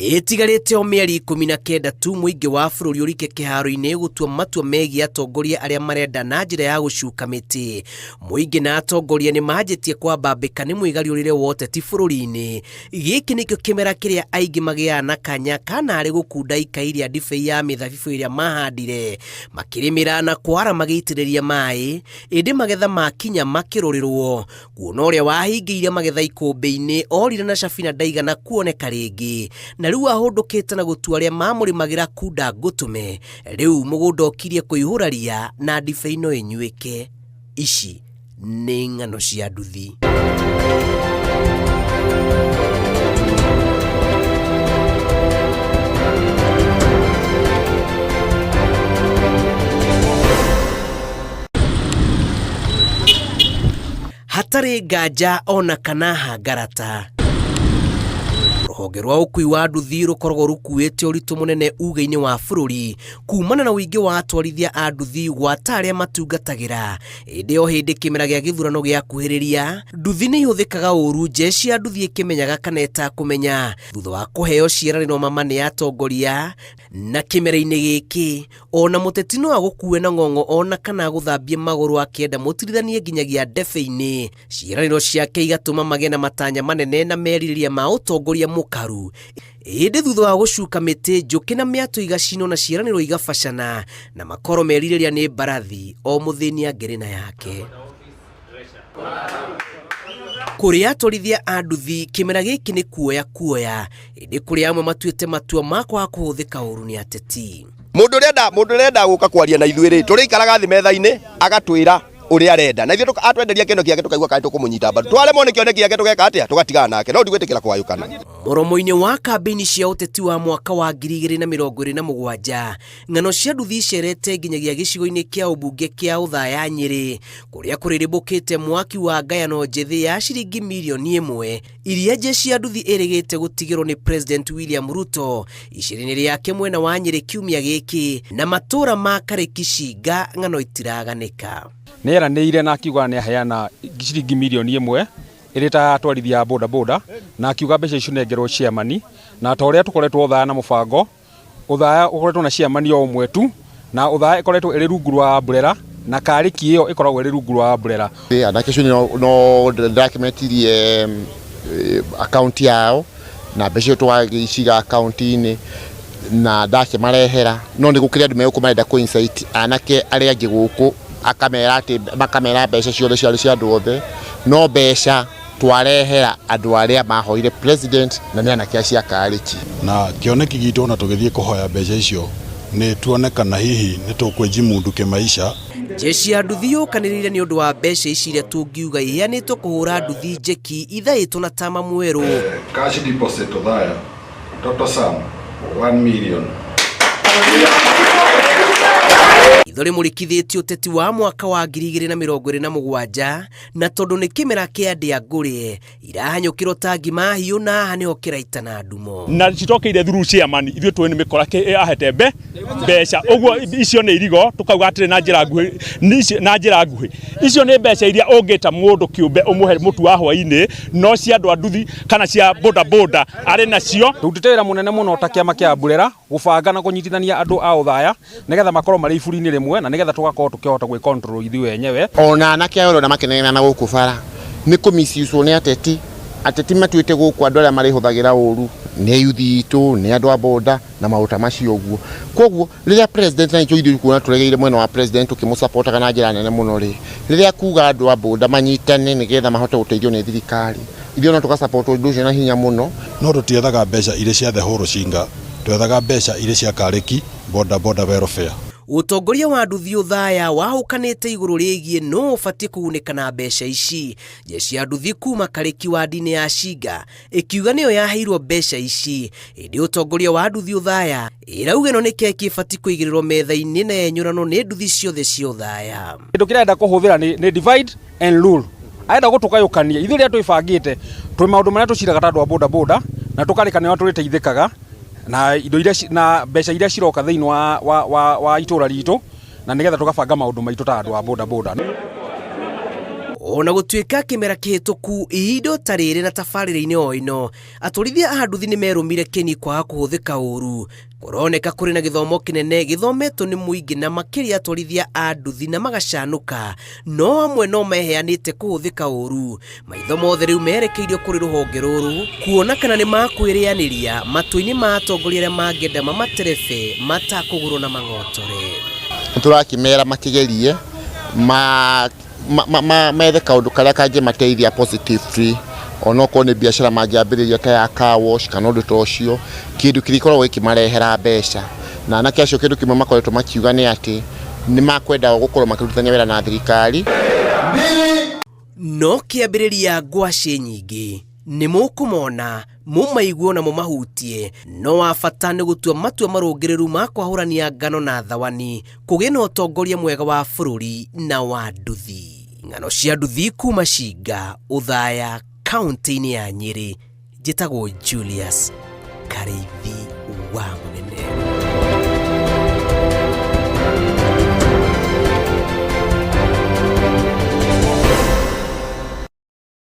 Itigarite o mieri 19 tu muingi wa bururi urike kiharo-ini gutua matua megia atongoria aria marenda na njira ya gucuka miti. Muingi na atongoria ni majitie kwambambika ni mwigariurire woteti bururi-ini. Giki nikio kimera kiria aingi magia na kanya kana ari gukunda ikairia ndibei ya mithabibu iria mahandire makirimira na kwara magitiriria mai indi magetha makinya makirorirwo kuona uria wahingiire magetha ikumbi-ini orire na Shabina ndaigana kuoneka ringi na riu ahundukite na gutua aria mamurimagira kunda ngutume riu mugunda okirie kuihura ria na ndibei no inyuike. Ici ni ng'ano cia nduthi. Hatari nganja ona kana hangarata. Ruhonge rwa ukui wa nduthi rukoragwo rukuite uritu munene uga-ini wa bururi kumana na wingi wa atwarithia a nduthi gwata aria matungatagira. Indi o hindi kimera gia githurano gia kuhiriria nduthi ni ihuthikaga uru jeshi ya nduthi ikimenyaga kana itakumenya thutha wa kuheo ciaraniro mamane ya atongoria na kimera-ini giki ona muteti no agukue na ng'ong'o ona kana guthambia maguru akienda mutirithanie nginyagia ndebe-ini. Ciaraniro ciake igatuma magena na matanya manene na meririria ma utongoria mukaru. Indi thutha wa gucuka miti njuki na miatu igacino na ciaraniro igabacana na makoro meririria ni mbarathi o muthini angeri na yake. Kuri atwarithia a nduthi kimera giki ni kuoya indi kuri amwe matuite matua makwa kuhuthika uru ni ateti. Mundu renda guka kwaria na ithuiri turikaraga thi metha-ini agatwira uria arenda na ithuĩ atwenderia kĩno kĩake tukaigua kana tukumunyita mbaru twaremwo nĩ kĩone kĩake tugeka atia tugatigana nake no ndigwĩtĩkĩra kwayũkana. Muromo-ini wa kambĩini cia ũteti wa mwaka wa 2027 ng'ano cia nduthi icerete nginyagia gĩcigo-inĩ kĩa ũmbunge kĩa Uthaya Nyeri kũrĩa kũrĩrĩmbũkĩte mwaki wa ngayano njĩthĩ ya ciringi mirioni 1 iria jeshi ya nduthi ĩrĩgĩte gũtigĩrwo nĩ President William Ruto icera-inĩ rĩake mwena wa Nyeri kiumia gĩkĩ na matũra ma Karekicinga ng'ano itiraganĩka. Neranĩire na akiuga nĩ aheana ciringi mirioni 1 irita atwarithia boda boda na akiuga mbeca icio nengerwo ciamani na ta ũrĩa tũkoretwo Uthaya na mũbango Uthaya ũkoretwo na ciamani o ũmwe tu na Uthaya ĩkoretwo ĩrĩ rungu rwa umbrella na Kariki ĩyo ĩkoragwo ĩrĩ rungu rwa umbrella. Anake cio no ndakĩmetirie account yao na mbeca twagĩciga account-inĩ na ndake marehera no nĩ gũkĩrĩ andũ megũkũmarenda kũ-insight anake arĩa angĩ gũkũ makamera mbeca ciothe ciarĩ cia andũ othe no mbeca twarehera andũ arĩa mahoire president na nĩ anake cia Kariki na kĩoneki gitũ ona tũgĩthiĩ kũhoya mbeca icio nĩ tuonekana hihi nĩ tũkwĩjimundu kĩmaisha. Jeshi ya nduthi yũkanĩrĩire nĩ ũndũ wa mbeca ici iria tũngiuga iheanĩtwo kũhũra nduthi njeki ithaĩtwo na tama mwerũ. Cash deposit Uthaya total sum 1 million. Ithori murikithĩtio ũteti wa mwaka wa 2027 na tondũ nĩ kimera kĩa ndĩa irahanyũkĩrwo tangi mahiũ na haha nĩho kĩraita na ndumo na citokeire through chairman ithuĩ twĩ nĩ mĩkora ahete mbeca ũguo icio nĩ irigo tukauga atĩrĩ na njĩra nguhĩ icio nĩ mbeca iria ũngĩta mũndũ kĩũmbe ũmũhe mũtu wa hwaĩ-inĩ no cia andũ a nduthi kana cia boda boda arĩ nacio. Tũtĩtĩra mũnene mũno ta kĩama kĩa umbrella gũbanga na kũnyitithania andũ a Uthaya nĩgetha makorwo marĩ iburi-inĩ rĩmwe na nĩgetha tugakorwo tukihota gwĩ control ithuĩ wenyewe. Ona anake oro na makenena na gũkũ bara nĩ kũmisiucwo nĩ ateti matuĩte gũkũ andũ arĩa marĩhũthagĩra ũru nĩ yuthi itũ nĩ andũ a boda na maũta macio ũguo. Koguo rĩrĩa president na ithuĩ kuona tũregeire mwena wa president tukĩmũsupportaga na njĩra nene mũno rĩrĩa kuga andũ a boda manyitane nĩgetha mahote gũteithio nĩ thirikari ithuĩ no tũgasupport ũndũ ũcio na hinya mũno no tũtiethaga mbeca iria cia the whole Shinga twethaga mbeca iria cia Kariki boda boda welfare. Utongoria wa nduthi Uthaya wahukanĩte igũrũ rĩgiĩ no ũbatiĩ kũgunĩka na mbeca ici. Jeshi ya nduthi kuma Kariki wa ndini ya Shinga ĩkiuga nĩyo yaheirwo mbeca ici. Ĩndĩ utongoria wa nduthi Uthaya ĩrauga ĩno nĩ keki ĩbatiĩ kũigĩrĩrwo metha-inĩ na yenyũranwo nĩ nduthi ciothe cia Uthaya. Kĩndũ kĩrĩa enda kũhũthĩra nĩ divide and rule. Aenda gũtũkayũkania ithuĩ rĩrĩa twĩbangĩte twĩ maũndũ marĩa tũciraga ta andũ a boda boda na tũkarĩkanĩra tũrĩteithĩkaga na indo iria na mbeca iria ciroka thĩinĩ wa itũra ritũ na nĩgetha tũgabanga maũndũ maitũ ta andũ a boda boda. Ona gũtuĩka kĩmera kĩhĩtũku ihinda ta rĩrĩ na tabarĩra-inĩ o ĩno, atwarithia a nduthi nĩ merũmire kĩni kwaga kũhũthĩka ũru. Kũroneka kũrĩ na gĩthomo kĩnene gĩthometwo nĩ mũingĩ na makĩria atwarithia a nduthi na magacanũka, no amwe no meheanĩte kũhũthĩka ũru. Maitho mothe rĩu merekeirio kũrĩ rũhonge rũrũ kuona kana nĩ makwĩrĩanĩria matũ-inĩ ma atongoria arĩa mangĩenda mamaterebe matakũgũrwo na mang'otore. Tũrakĩmera makĩgerie methe kaũndũ karĩa kangĩmateithia positively, onokorwo nĩ biacara mangĩambĩrĩria ta ya car wash kana ũndũ ta ũcio, kĩndũ kĩrĩkoragwo gĩkĩmarehera mbeca. Na anake acio kĩndũ kĩmwe makoretwo makiuga nĩ atĩ nĩ makwenda gũkorwo makĩrutithania wĩra na thirikari. No kĩambĩrĩria ngwacĩ nyingĩ nĩ mũkũmona mũmaiguo na mũmahutie, no wa bata nĩ gũtua matua marũngĩrĩru ma kwahũrania ngano na thawani, kũgĩe na ũtongoria mwega wa bũrũri na wa nduthi. Ng'ano cia nduthi kuma Cinga, Uthaya, kaunti-inĩ ya Nyeri. Njĩtagwo Julius Karĩithi wa Mũnene.